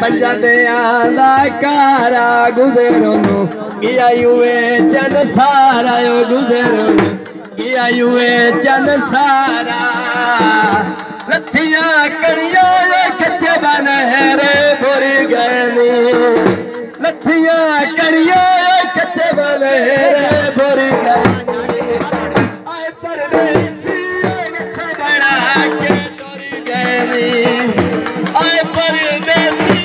पंजदियां कारा गुजरो किया युए चंद सारा यो गुजरो किया युए चंद सारा लथियां करियो कच्चे बन रे बुरी गली लथियां करियो कच्चे बन रे बुरी गली आए परदेसी बना के बुरी गली आए परदेसी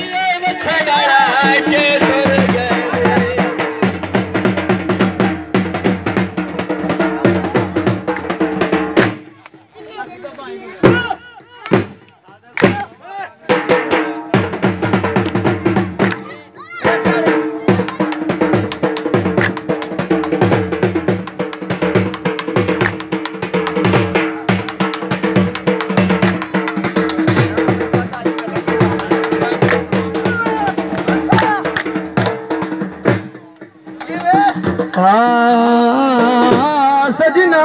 सजना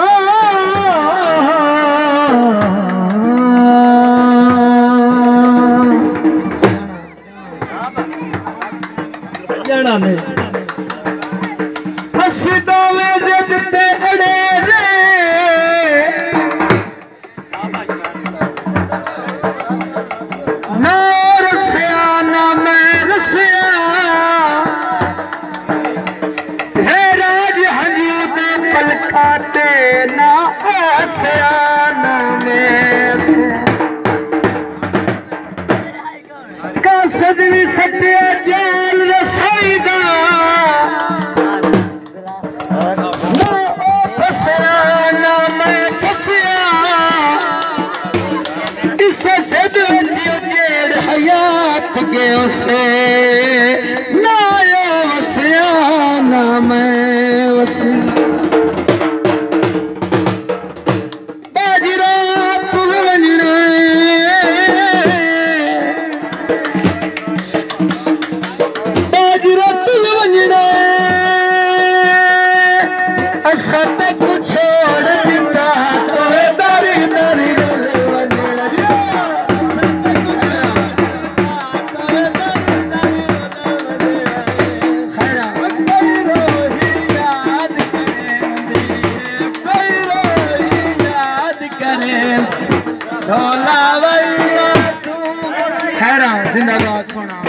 सजना ने हसदावे जिते अड़े रे ना रसिया ना मैं रसिया पलकाते ना आसियान में का सजनी सत्या जाल रसाईदा ना फसिया ना मैं फसिया इस सद जेड़ हयात के उसे ना यो वसिया ना मैं वसिया जिंदाबाद सोना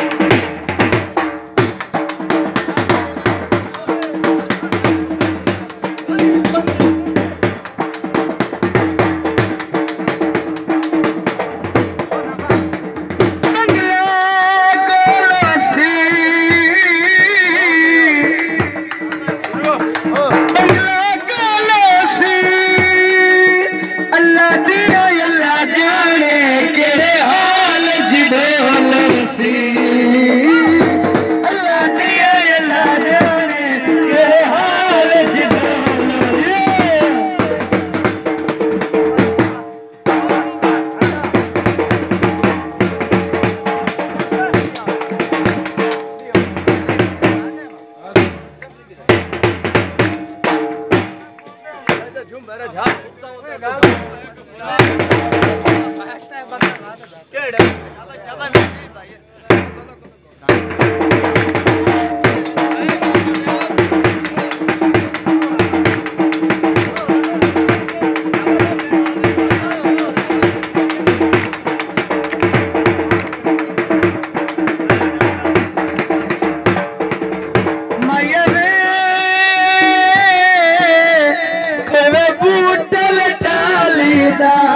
दा